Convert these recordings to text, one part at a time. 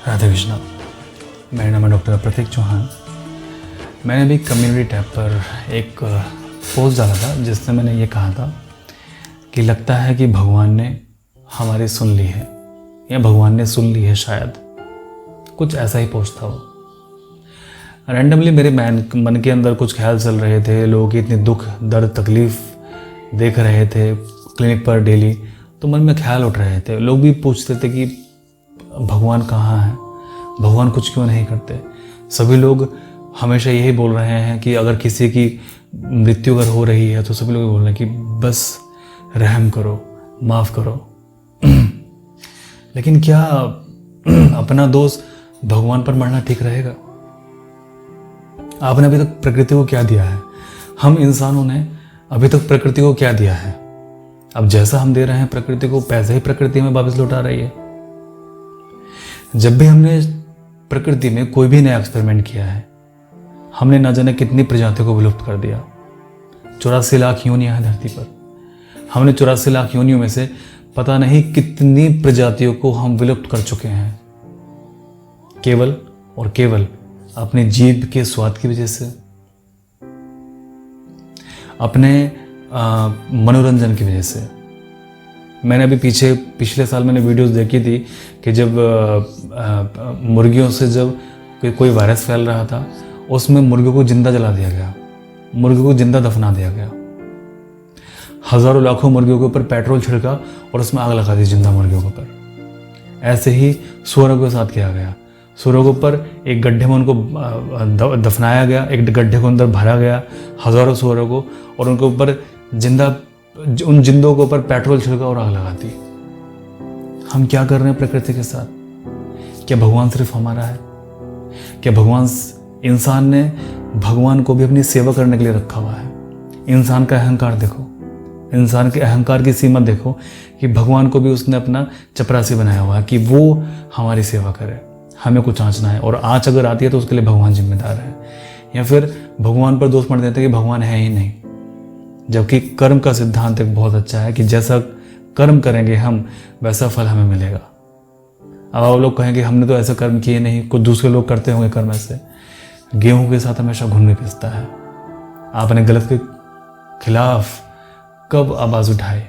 राधे कृष्णा। मेरा नाम है डॉक्टर प्रतीक चौहान। मैंने अभी कम्युनिटी टैब पर एक पोस्ट डाला था जिसमें मैंने ये कहा था कि लगता है कि भगवान ने हमारी सुन ली है या भगवान ने सुन ली है, शायद कुछ ऐसा ही पोस्ट था वो। रैंडमली मेरे मन के अंदर कुछ ख्याल चल रहे थे, लोगों की इतनी दुख दर्द तकलीफ़ देख रहे थे क्लिनिक पर डेली, तो मन में ख्याल उठ रहे थे। लोग भी पूछते थे कि भगवान कहाँ है, भगवान कुछ क्यों नहीं करते। सभी लोग हमेशा यही बोल रहे हैं कि अगर किसी की मृत्यु अगर हो रही है तो सभी लोग बोल रहे हैं कि बस रहम करो, माफ़ करो। लेकिन क्या अपना दोष भगवान पर मरना ठीक रहेगा? आपने अभी तक प्रकृति को क्या दिया है? हम इंसानों ने अभी तक प्रकृति को क्या दिया है? अब जैसा हम दे रहे हैं प्रकृति को, वैसे ही प्रकृति हमें वापस लौटा रही है। जब भी हमने प्रकृति में कोई भी नया एक्सपेरिमेंट किया है, हमने ना जाने कितनी प्रजातियों को विलुप्त कर दिया। 84 लाख योनियां हैं धरती पर। हमने 84 लाख योनियों में से पता नहीं कितनी प्रजातियों को हम विलुप्त कर चुके हैं, केवल और केवल अपने जीभ के स्वाद की वजह से, अपने मनोरंजन की वजह से। मैंने अभी पिछले साल मैंने वीडियोस देखी थी कि जब मुर्गियों से जब कोई वायरस फैल रहा था, उसमें मुर्गियों को जिंदा जला दिया गया, मुर्गियों को जिंदा दफना दिया गया। हजारों लाखों मुर्गियों के ऊपर पेट्रोल छिड़का और उसमें आग लगा दी जिंदा मुर्गियों के ऊपर। ऐसे ही सुअरों के साथ किया गया। सुअरों के ऊपर एक गड्ढे में उनको दफनाया गया, एक गड्ढे को अंदर भरा गया हजारों सुअरों को, और उनके ऊपर उन जिंदों के ऊपर पेट्रोल छिड़का और आग लगा दी। हम क्या कर रहे हैं प्रकृति के साथ? क्या भगवान सिर्फ हमारा है? क्या इंसान ने भगवान को भी अपनी सेवा करने के लिए रखा हुआ है? इंसान का अहंकार देखो, इंसान के अहंकार की सीमा देखो कि भगवान को भी उसने अपना चपरासी बनाया हुआ है कि वो हमारी सेवा करे, हमें कुछ आँचना है, और आँच अगर आती है तो उसके लिए भगवान जिम्मेदार है। या फिर भगवान पर दोष मत देते कि भगवान है ही नहीं, जबकि कर्म का सिद्धांत एक बहुत अच्छा है कि जैसा कर्म करेंगे हम वैसा फल हमें मिलेगा। अब आप लोग कहेंगे हमने तो ऐसा कर्म किए नहीं, कुछ दूसरे लोग करते होंगे कर्म ऐसे। गेहूं के साथ हमेशा घुन भी पिसता है। आपने गलत के खिलाफ कब आवाज़ उठाई?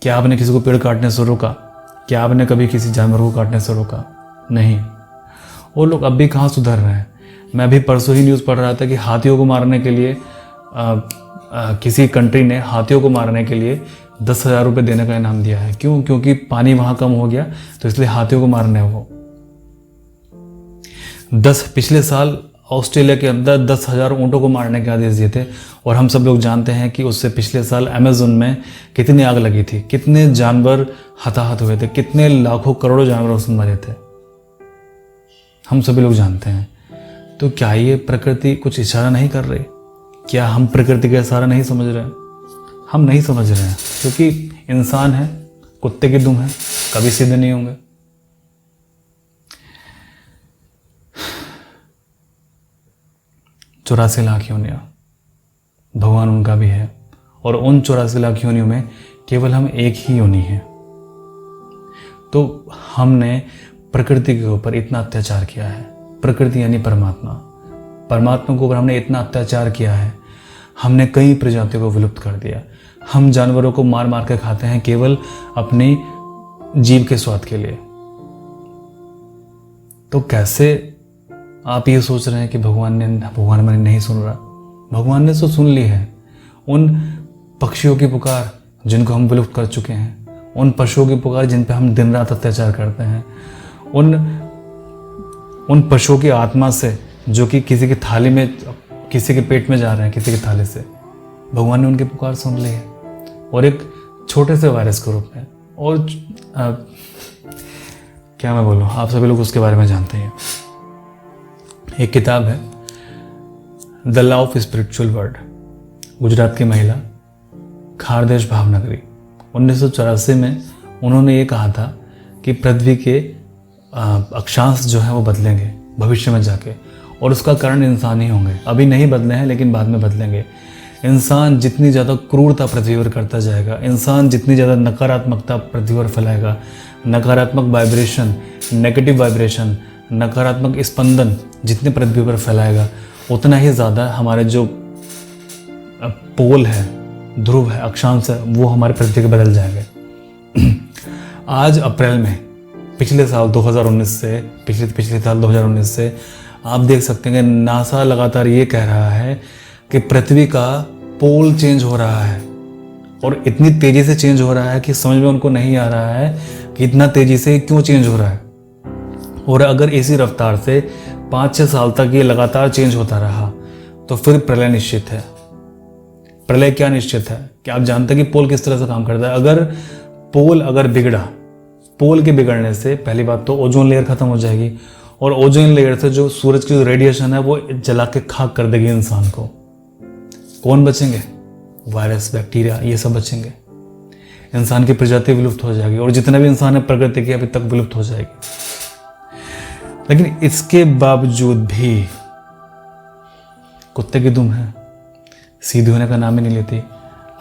क्या आपने किसी को पेड़ काटने से रोका? क्या आपने कभी किसी जानवर को काटने से रोका? नहीं। वो लोग अब भी कहाँ सुधर रहे हैं। मैं अभी परसों ही न्यूज़ पढ़ रहा था कि हाथियों को मारने के लिए किसी कंट्री ने हाथियों को मारने के लिए 10,000 रुपये देने का इनाम दिया है। क्यों? क्योंकि पानी वहाँ कम हो गया तो इसलिए हाथियों को मारने वो। पिछले साल ऑस्ट्रेलिया के अंदर 10,000 ऊँटों को मारने के आदेश दिए थे, और हम सब लोग जानते हैं कि उससे पिछले साल अमेज़न में कितनी आग लगी थी, कितने जानवर हताहत हुए थे, कितने लाखों करोड़ों जानवर उसमें मरे थे, हम सभी लोग जानते हैं। तो क्या ये प्रकृति कुछ इशारा नहीं कर रही? क्या हम प्रकृति का इशारा नहीं समझ रहे हैं? हम नहीं समझ रहे हैं क्योंकि इंसान है, कुत्ते की दुम है, कभी सीधे नहीं होंगे। चौरासी लाख योनियां, भगवान उनका भी है, और उन 84 लाख योनियों में केवल हम एक ही योनि है। तो हमने प्रकृति के ऊपर इतना अत्याचार किया है। प्रकृति यानी परमात्मा, परमात्मा के ऊपर हमने इतना अत्याचार किया है। हमने कई प्रजातियों को विलुप्त कर दिया। हम जानवरों को मार मार के खाते हैं केवल अपनी जीभ के स्वाद के लिए। तो कैसे आप ये सोच रहे हैं कि भगवान हमारी नहीं सुन रहा? भगवान ने तो सुन ली है। उन पक्षियों की पुकार जिनको हम विलुप्त कर चुके हैं, उन पशुओं की पुकार जिन पे हम दिन रात अत्याचार करते हैं, उन पशुओं की आत्मा से जो कि किसी की थाली में, किसी के पेट में जा रहे हैं, किसी की थाली से, भगवान ने उनकी पुकार सुन ली है, और एक छोटे से वायरस के रूप में। और क्या मैं बोलूँ, आप सभी लोग उसके बारे में जानते हैं। एक किताब है the law of spiritual world, Gujarat की महिला खारदेश भावनगरी, 1984 में उन्होंने ये कहा था कि पृथ्वी के अक्षांश जो है वो बदलेंगे भविष्य में जाके, और उसका कारण इंसान ही होंगे। अभी नहीं बदले हैं लेकिन बाद में बदलेंगे। इंसान जितनी ज़्यादा क्रूरता पृथ्वी पर करता जाएगा, इंसान जितनी ज़्यादा नकारात्मकता पृथ्वी पर फैलाएगा, नकारात्मक वाइब्रेशन, नेगेटिव वाइब्रेशन, नकारात्मक स्पंदन जितने पृथ्वी पर फैलाएगा उतना ही ज़्यादा हमारे जो पोल है, ध्रुव है, अक्षांश है, वो हमारे पृथ्वी के बदल जाएंगे। आज अप्रैल में पिछले साल 2019 से पिछले साल 2019 से आप देख सकते हैं कि नासा लगातार ये कह रहा है कि पृथ्वी का पोल चेंज हो रहा है और इतनी तेज़ी से चेंज हो रहा है कि समझ में उनको नहीं आ रहा है कि इतना तेज़ी से क्यों चेंज हो रहा है। और अगर इसी रफ्तार से 5-6 साल तक ये लगातार चेंज होता रहा तो फिर प्रलय निश्चित है। प्रलय क्या निश्चित है कि आप जानते हैं कि पोल किस तरह से काम करता है। अगर पोल बिगड़ा, पोल के बिगड़ने से पहली बात तो ओजोन लेयर खत्म हो जाएगी और ओजोन लेयर से जो सूरज की जो रेडिएशन है वो जला के खाक कर देगी इंसान को। कौन बचेंगे? वायरस, बैक्टीरिया, ये सब बचेंगे। इंसान की प्रजाति विलुप्त हो जाएगी और जितने भी इंसान है प्रकृति की अभी तक विलुप्त हो जाएगी। लेकिन इसके बावजूद भी कुत्ते की दुम है, सीधी होने का नाम ही नहीं लेती।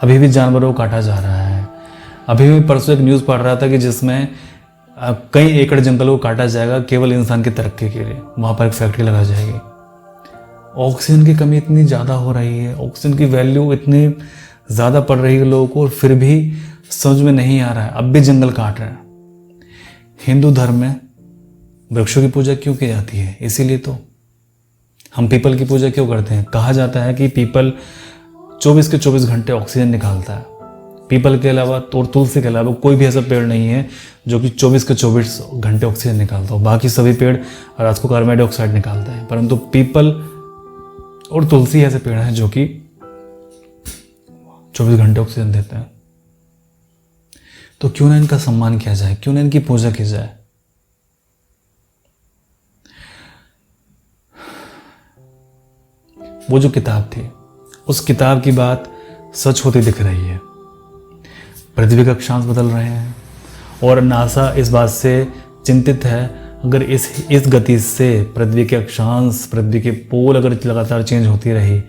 अभी भी जानवरों को काटा जा रहा है। अभी भी परसों एक न्यूज़ पढ़ रहा था कि जिसमें कई एकड़ जंगलों को काटा जाएगा केवल इंसान की तरक्की के लिए। वहाँ पर एक फैक्ट्री लगा जाएगी। ऑक्सीजन की कमी इतनी ज़्यादा हो रही है, ऑक्सीजन की वैल्यू इतनी ज़्यादा पड़ रही है लोगों को और फिर भी समझ में नहीं आ रहा है। अब भी जंगल काट रहे हैं। हिंदू धर्म में वृक्षों की पूजा क्यों की जाती है? इसीलिए तो हम पीपल की पूजा क्यों करते हैं? कहा जाता है कि पीपल 24 के 24 घंटे ऑक्सीजन निकालता है। पीपल के अलावा और तुलसी के अलावा कोई भी ऐसा पेड़ नहीं है जो कि 24 के 24 घंटे ऑक्सीजन निकालता हो। बाकी सभी पेड़ रात को कार्बन डाइऑक्साइड निकालते हैं, परंतु पीपल और तुलसी ऐसे पेड़ हैं जो कि 24 घंटे ऑक्सीजन देते हैं। तो क्यों ना इनका सम्मान किया जाए, क्यों ना इनकी पूजा की जाए। वो जो किताब थी, उस किताब की बात सच होती दिख रही है। पृथ्वी के अक्षांश बदल रहे हैं और नासा इस बात से चिंतित है अगर इस गति से पृथ्वी के अक्षांश, पृथ्वी के पोल अगर लगातार चेंज होती रही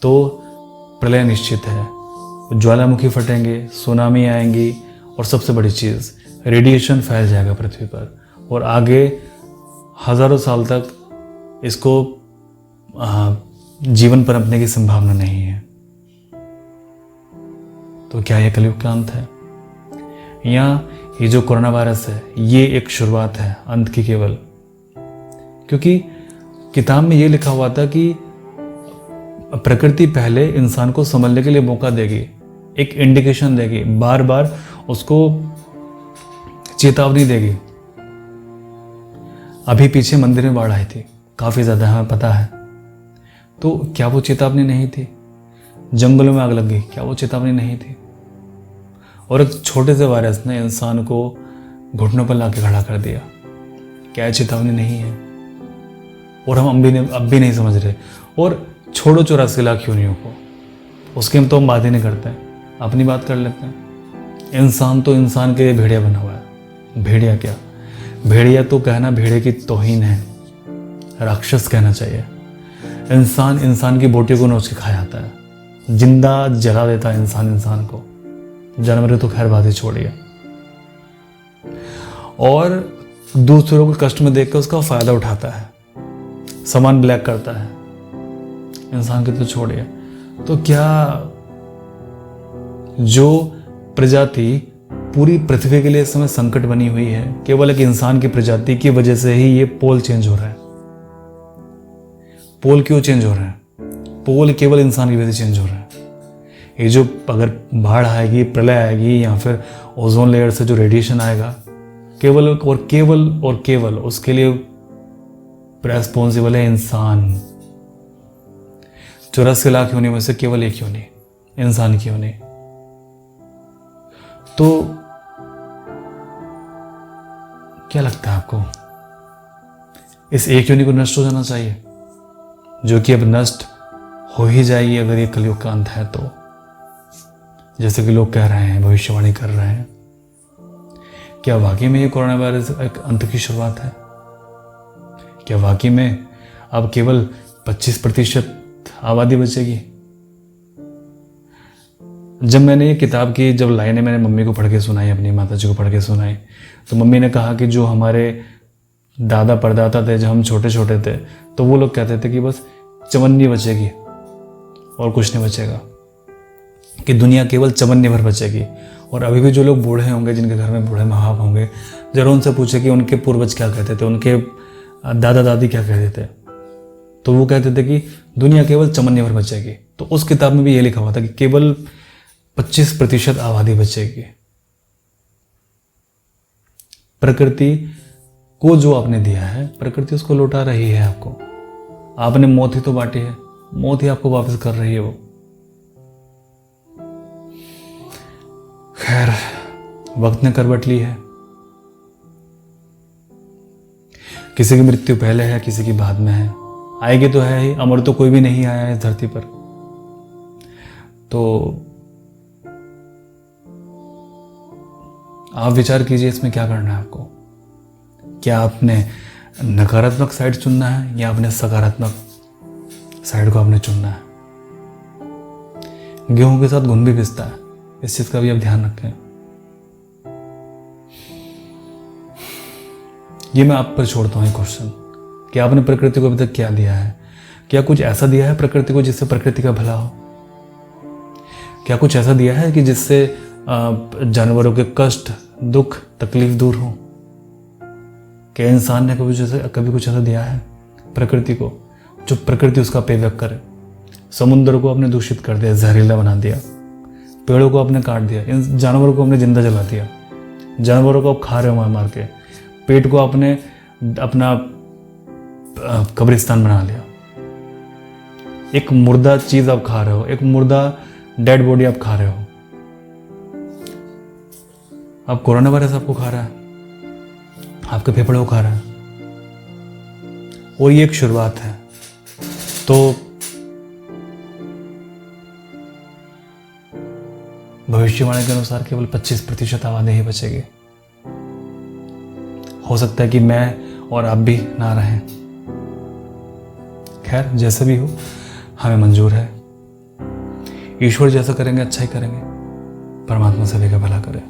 तो प्रलय निश्चित है। ज्वालामुखी फटेंगे, सुनामी आएंगी और सबसे बड़ी चीज़ रेडिएशन फैल जाएगा पृथ्वी पर और आगे हज़ारों साल तक इसको जीवन पनपने की संभावना नहीं है। तो क्या यह कलयुग का अंत है? या ये जो कोरोना वायरस है ये एक शुरुआत है अंत की केवल? क्योंकि किताब में ये लिखा हुआ था कि प्रकृति पहले इंसान को संभलने के लिए मौका देगी, एक इंडिकेशन देगी, बार बार उसको चेतावनी देगी। अभी पीछे मंदिर में बाढ़ आई थी, काफ़ी ज़्यादा, हमें पता है। तो क्या वो चेतावनी नहीं थी? जंगलों में आग लग गई, क्या वो चेतावनी नहीं थी? और एक छोटे से वायरस ने इंसान को घुटनों पर लाके खड़ा कर दिया, क्या चेतावनी नहीं है? और हम अब भी नहीं समझ रहे। और छोड़ो 84 लाख योनियों को, उसकी हम तो हम बात ही नहीं करते हैं, अपनी बात कर लेते हैं। इंसान तो इंसान के लिए भेड़िया बना हुआ है। भेड़िया क्या? भेड़िया तो कहना भेड़िया की तौहीन है, राक्षस कहना चाहिए। इंसान की बोटी को नोच के खा जाता है, जिंदा जला देता है इंसान को। जानवर तो खैर बात ही छोड़िए। और दूसरों को कष्ट में देखकर उसका फायदा उठाता है, सामान ब्लैक करता है। इंसान की तो छोड़िए। तो क्या जो प्रजाति पूरी पृथ्वी के लिए इस समय संकट बनी हुई है, केवल एक इंसान की प्रजाति की वजह से ही ये पोल चेंज हो रहा है। पोल क्यों चेंज हो रहा है? पोल केवल इंसान की वजह से चेंज हो रहा है। ये जो अगर बाढ़ आएगी, प्रलय आएगी या फिर ओजोन लेयर से जो रेडिएशन आएगा, केवल उसके लिए रेस्पॉन्सिबल है इंसान। 84 लाख योनि में से केवल एक योनि इंसान की योनि। तो क्या लगता है आपको? इस एक योनि को नष्ट हो जाना चाहिए, जो कि अब नष्ट हो ही जाएगी अगर ये कलयुग का अंत है तो, जैसे कि लोग कह रहे हैं, भविष्यवाणी कर रहे हैं। क्या वाकई में ये कोरोना वायरस एक अंत की शुरुआत है? क्या वाकई में अब केवल 25% आबादी बचेगी? जब मैंने ये किताब की जब लाइनें मैंने मम्मी को पढ़ के सुनाई, अपनी माता जी को पढ़ के सुनाई, तो मम्मी ने कहा कि जो हमारे दादा परदादा थे, जब हम छोटे छोटे थे, तो वो लोग कहते थे कि बस चवन्नी बचेगी और कुछ नहीं बचेगा, कि दुनिया केवल चवन्नी भर बचेगी। और अभी भी जो लोग बूढ़े होंगे, जिनके घर में बूढ़े माँ बाप होंगे, जरूर उनसे पूछे कि उनके पूर्वज क्या कहते थे, उनके दादा दादी क्या कहते थे, तो वो कहते थे कि दुनिया केवल चवन्नी भर बचेगी। तो उस किताब में भी ये लिखा हुआ था कि केवल 25% आबादी बचेगी। प्रकृति को जो आपने दिया है, प्रकृति उसको लौटा रही है आपको। आपने मौत ही तो बांटी है, मौत ही आपको वापस कर रही है वो। खैर, वक्त ने करवट ली है। किसी की मृत्यु पहले है, किसी की बाद में है, आएगी तो है ही। अमर तो कोई भी नहीं आया है इस धरती पर। तो आप विचार कीजिए इसमें क्या करना है आपको। क्या आपने नकारात्मक साइड चुनना है या आपने सकारात्मक साइड को आपने चुनना है। गेहूं के साथ घुन भी पिसता है, इस चीज का भी आप ध्यान रखें। ये मैं आप पर छोड़ता हूं क्वेश्चन कि आपने प्रकृति को अभी तक क्या दिया है। क्या कुछ ऐसा दिया है प्रकृति को जिससे प्रकृति का भला हो? क्या कुछ ऐसा दिया है कि जिससे जानवरों के कष्ट, दुख, तकलीफ दूर हो? क्या इंसान ने कभी कुछ ऐसा दिया है प्रकृति को जो प्रकृति उसका पे व्यक्त करे? समुद्र को आपने दूषित कर दिया, जहरीला बना दिया, पेड़ों को आपने काट दिया, इन जानवरों को आपने जिंदा जला दिया, जानवरों को आप खा रहे हो मार मार के, पेट को आपने अपना कब्रिस्तान बना लिया, एक मुर्दा चीज आप खा रहे हो, एक मुर्दा डेड बॉडी आप खा रहे हो। अब कोरोना वायरस आपको खा रहा है, आपके फेफड़े को खा रहा है, और ये एक शुरुआत है। तो भविष्यवाणी के अनुसार केवल 25% आबादी ही बचेगी। हो सकता है कि मैं और आप भी ना रहें। खैर, जैसे भी हो, हमें मंजूर है। ईश्वर जैसा करेंगे अच्छा ही करेंगे, परमात्मा सभी का भला करे।